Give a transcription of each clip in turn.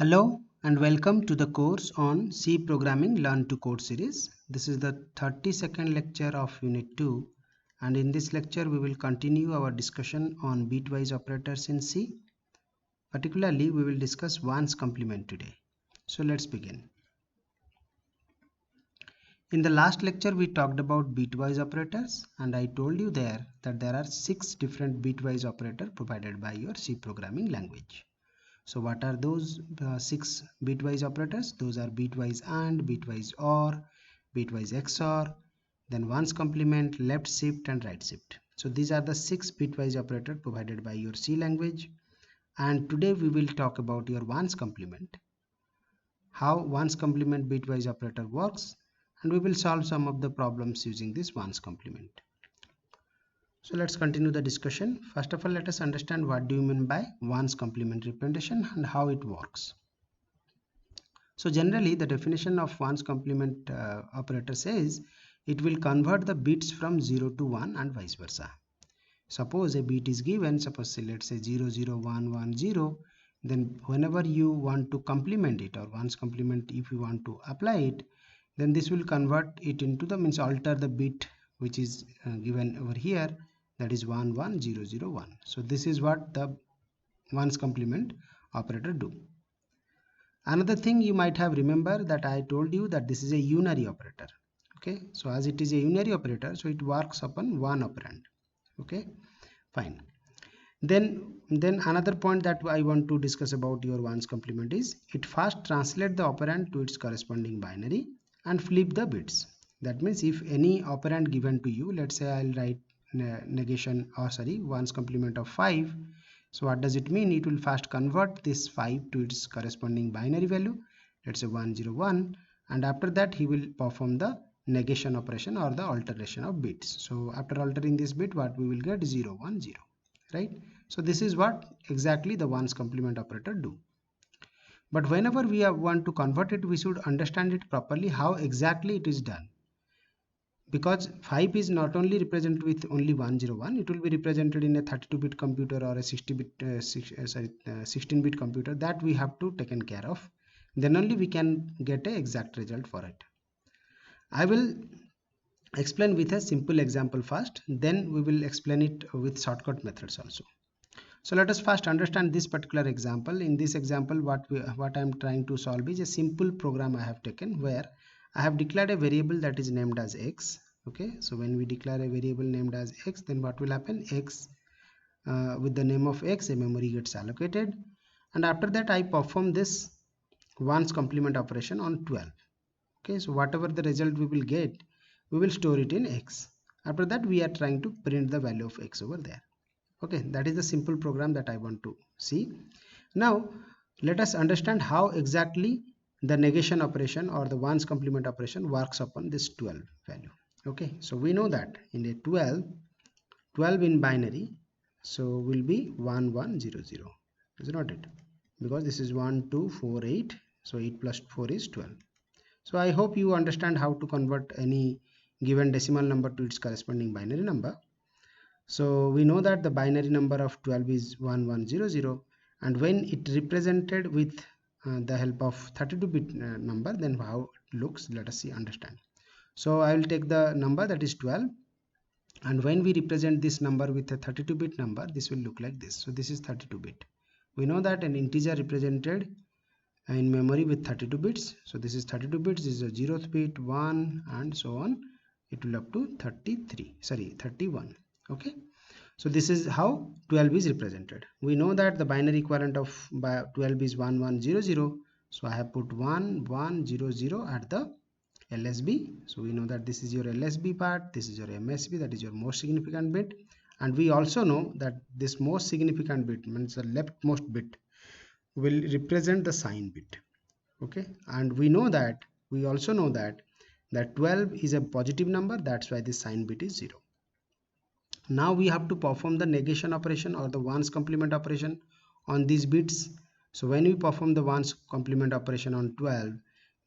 Hello and welcome to the course on C Programming Learn to Code series. This is the 32nd lecture of Unit 2, and in this lecture we will continue our discussion on bitwise operators in C. Particularly we will discuss ones complement today. So let's begin. In the last lecture we talked about bitwise operators, and I told you there that there are 6 different bitwise operators provided by your C programming language. So what are those 6 bitwise operators? Those are bitwise AND, bitwise OR, bitwise XOR, then ones complement, left shift and right shift. So these are the 6 bitwise operators provided by your C language. And today we will talk about your ones complement, how ones complement bitwise operator works, and we will solve some of the problems using this ones complement. So let's continue the discussion. First of all, let us understand what do you mean by ones complement representation and how it works. So generally the definition of ones complement operator says it will convert the bits from 0 to 1 and vice versa. Suppose a bit is given, let's say 0 0 1 1 0, then whenever you want to complement it, or ones complement if you want to apply it, then this will convert it into the alter the bit which is given over here, that is 1 1 0 0 1. So this is what the ones complement operator do. Another thing you might have remember that I told you that this is a unary operator. Okay, so as it is a unary operator, so it works upon one operand. Okay, fine. Then another point that I want to discuss about your ones complement is it first translate the operand to its corresponding binary and flip the bits. That means if any operand given to you, let's say I'll write negation, or sorry, ones complement of 5. So what does it mean? It will first convert this 5 to its corresponding binary value, let's say 101, and after that he will perform the negation operation or the alteration of bits. So after altering this bit, what we will get 0 1 0, right? So this is what exactly the ones complement operator do. But whenever we want to convert it, we should understand it properly how exactly it is done, because 5 is not only represented with only 101, it will be represented in a 32-bit computer or a 16-bit computer. That we have to taken care of, then only we can get a exact result for it. I will explain with a simple example first, then we will explain it with shortcut methods also. So let us first understand this particular example. In this example, what I am trying to solve is a simple program I have taken, where I have declared a variable that is named as x. Okay, so when we declare a variable named as x, then what will happen? X with the name of x, a memory gets allocated, and after that I perform this ones complement operation on 12. Okay, so whatever the result we will get, we will store it in x. After that we are trying to print the value of x over there. Okay, that is the simple program that I want to see. Now let us understand how exactly the negation operation or the ones complement operation works upon this 12 value. Okay, so we know that in a 12 in binary, so will be 1100, is not it? Because this is 1 2 4 8, so 8 plus 4 is 12. So I hope you understand how to convert any given decimal number to its corresponding binary number. So we know that the binary number of 12 is 1100, and when it represented with the help of 32-bit number, then how it looks, let us see, understand. So I will take the number that is 12, and when we represent this number with a 32-bit number, this will look like this. So this is 32-bit. We know that an integer represented in memory with 32 bits, so this is 32 bits, this is a 0th bit, 1, and so on, it will up to 31. Okay, so this is how 12 is represented. We know that the binary equivalent of 12 is 1100, so I have put 1100 at the LSB. So we know that this is your LSB part, this is your MSB, that is your most significant bit, and we also know that this most significant bit means the leftmost bit will represent the sign bit. Okay, and we also know that 12 is a positive number, that's why this sign bit is 0. Now we have to perform the negation operation or the ones complement operation on these bits. So when we perform the ones complement operation on 12,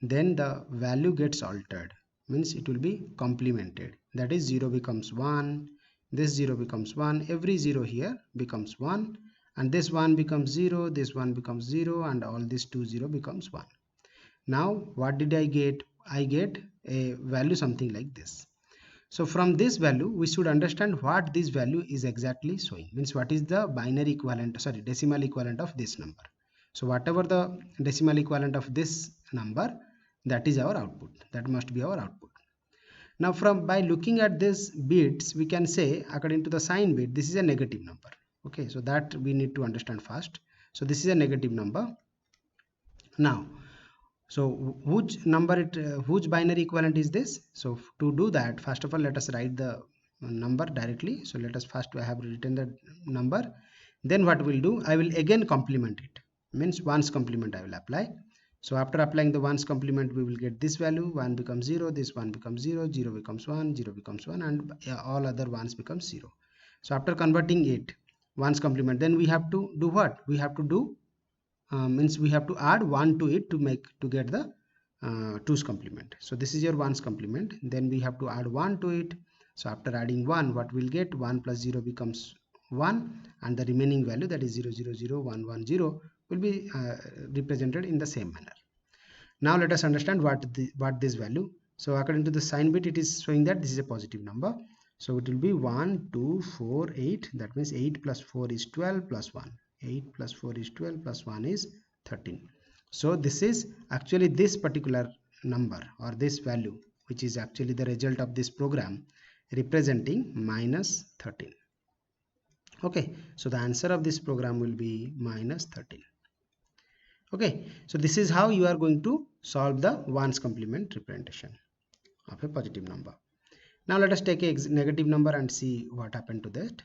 then the value gets altered, means it will be complemented. That is 0 becomes 1, this 0 becomes 1, every 0 here becomes 1, and this 1 becomes 0, this 1 becomes 0, and all this 2 0 becomes 1. Now what did I get? I get a value something like this. So from this value we should understand what this value is exactly showing, means what is the binary equivalent, sorry, decimal equivalent of this number. So whatever the decimal equivalent of this number, that is our output, that must be our output. Now from by looking at this bits, we can say according to the sign bit, this is a negative number. Okay, so that we need to understand first. So this is a negative number. Now, so which number which binary equivalent is this? So to do that, first of all, let us write the number directly. So let us first, I have written the number. Then what we'll do, I will again complement it, means ones complement I will apply. So after applying the ones complement, we will get this value. 1 becomes 0, this 1 becomes 0, 0 becomes 1, 0 becomes 1, and all other ones becomes 0. So after converting it ones complement, then we have to do what? We have to do means we have to add 1 to it to get the 2's complement. So this is your 1's complement. Then we have to add 1 to it. So after adding 1, what we'll get? 1 plus 0 becomes 1, and the remaining value, that is 0 0 0 1 1 0, will be represented in the same manner. Now let us understand what this value. So according to the sign bit, it is showing that this is a positive number. So it will be 1 2 4 8. That means 8 plus 4 is 12 plus 1. 8 plus 4 is 12 plus 1 is 13. So this is actually this particular number or this value, which is actually the result of this program, representing minus 13. Okay, so the answer of this program will be minus 13. Okay, so this is how you are going to solve the ones complement representation of a positive number. Now let us take a negative number and see what happened to that.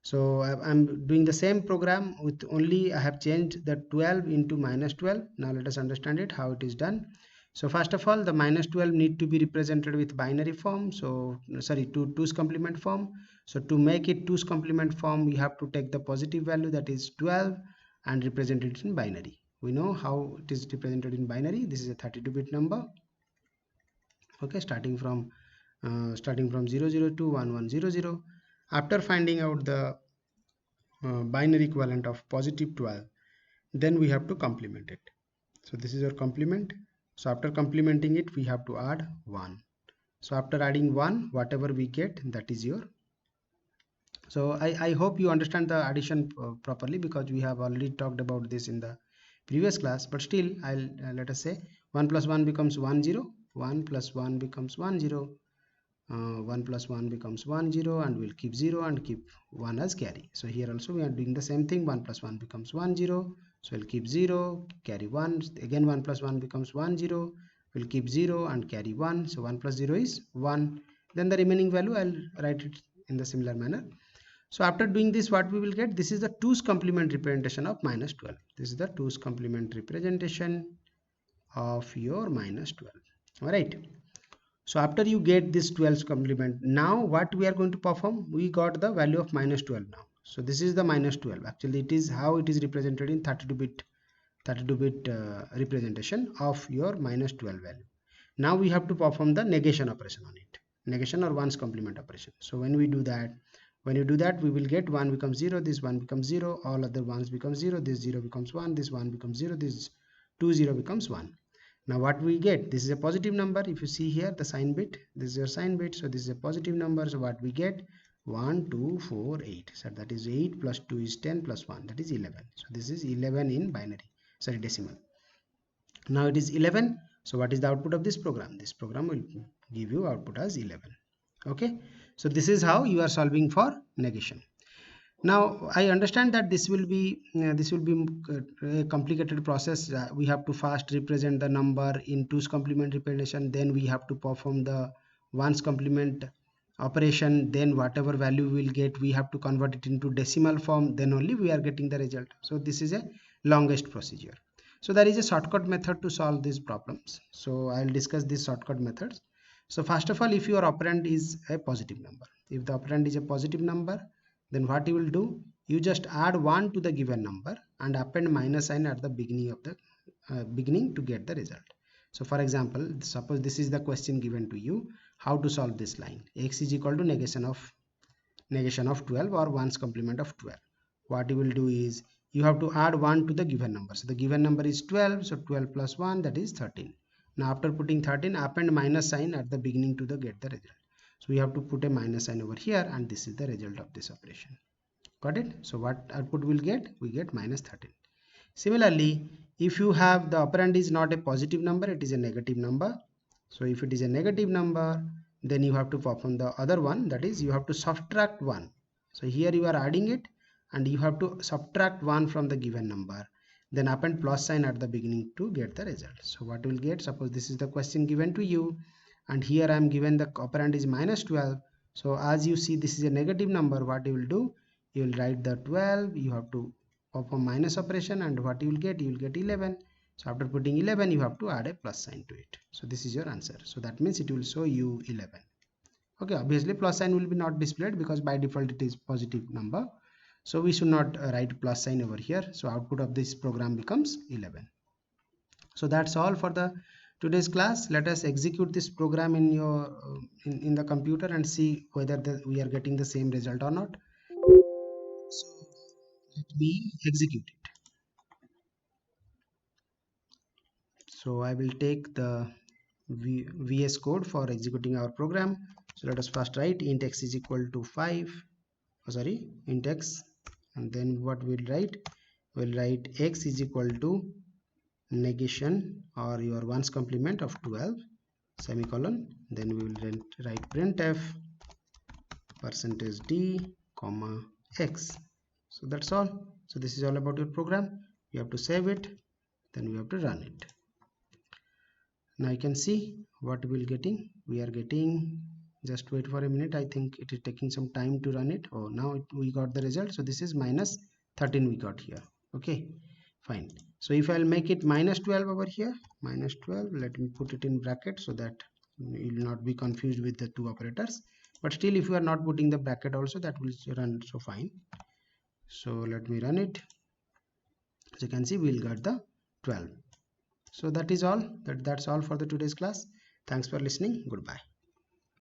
So I'm doing the same program with only I have changed the 12 into minus 12. Now let us understand it, how it is done. So first of all, the minus 12 need to be represented with binary form. So sorry, 2's complement form. So to make it 2's complement form, we have to take the positive value, that is 12, and represent it in binary. We know how it is represented in binary. This is a 32-bit number. Okay, starting from 002 1100. After finding out the binary equivalent of positive 12, then we have to complement it. So this is your complement. So after complementing it, we have to add 1. So after adding 1, whatever we get, that is your. So I hope you understand the addition properly, because we have already talked about this in the previous class, but still I'll let us say 1 plus 1 becomes 1 0, 1 plus 1 becomes 1 0, 1 plus 1 becomes 1 0, and we'll keep 0 and keep 1 as carry. So here also we are doing the same thing. 1 plus 1 becomes 1 0, so we'll keep 0, carry 1. Again 1 plus 1 becomes 1 0, we'll keep 0 and carry 1. So 1 plus 0 is 1. Then the remaining value I'll write it in the similar manner. So after doing this, what we will get? This is the 2's complement representation of minus 12. This is the 2's complement representation of your minus 12. All right. So after you get this 12's complement, now what we are going to perform? We got the value of minus 12 now. So this is the minus 12. Actually, it is how it is represented in 32-bit representation of your minus 12 value. Now we have to perform the negation operation on it. Negation or ones complement operation. So when we do that, when you do that, we will get 1 becomes 0, this 1 becomes 0, all other ones become 0, this 0 becomes 1, this 1 becomes 0, this 2 0 becomes 1. Now what we get? This is a positive number. If you see here the sign bit, this is your sign bit, so this is a positive number. So what we get? 1 2 4 8. So that is 8 plus 2 is 10 plus 1, that is 11. So this is 11 in binary, sorry, decimal. Now it is 11. So what is the output of this program? This program will give you output as 11. Okay, so this is how you are solving for negation. Now I understand that this will be a complicated process. We have to first represent the number in 2's complement representation, then we have to perform the 1's complement operation, then whatever value we will get, we have to convert it into decimal form, then only we are getting the result. So this is a longest procedure. So there is a shortcut method to solve these problems. So I will discuss these shortcut methods. So first of all, if your operand is a positive number, if the operand is a positive number, then what you will do? You just add 1 to the given number and append minus sign at the beginning of the beginning to get the result. So for example, suppose this is the question given to you, how to solve this line. X is equal to negation of 12 or 1's complement of 12. what you will do is you have to add 1 to the given number. So the given number is 12, so 12 plus 1, that is 13. Now after putting 13, append minus sign at the beginning to the get the result. So we have to put a minus sign over here, and this is the result of this operation. Got it? So what output we'll get? We get minus 13. Similarly, if you have the operand is not a positive number, it is a negative number. So if it is a negative number, then you have to perform the other one, that is you have to subtract 1. So here you are adding it and you have to subtract 1 from the given number, then append plus sign at the beginning to get the result. So what you will get, suppose this is the question given to you and here I am given the operand is minus 12. So as you see this is a negative number, what you will do, you will write the 12, you have to perform minus operation, and what you will get, 11. So after putting 11, you have to add a plus sign to it. So this is your answer. So that means it will show you 11. Okay, obviously plus sign will be not displayed because by default it is positive number. So we should not write plus sign over here. So output of this program becomes 11. So that's all for the today's class. Let us execute this program in your in the computer and see whether we are getting the same result or not. So let me execute it. So I will take the VS Code for executing our program. So let us first write int x is equal to 5, int x, and then what we'll write x is equal to negation or your ones complement of 12 semicolon, then we will write printf %d comma x. So that's all. So this is all about your program. You have to save it, then we have to run it. Now you can see what we are getting, just wait for a minute, I think it is taking some time to run it. Oh, now we got the result. So this is minus 13 we got here. Okay, fine. So if I'll make it minus 12 over here, minus 12, let me put it in bracket so that you will not be confused with the two operators. But still, if you are not putting the bracket also, that will run so fine. So let me run it. As you can see, we'll get the 12. So that is all. That's all for the today's class. Thanks for listening. Goodbye.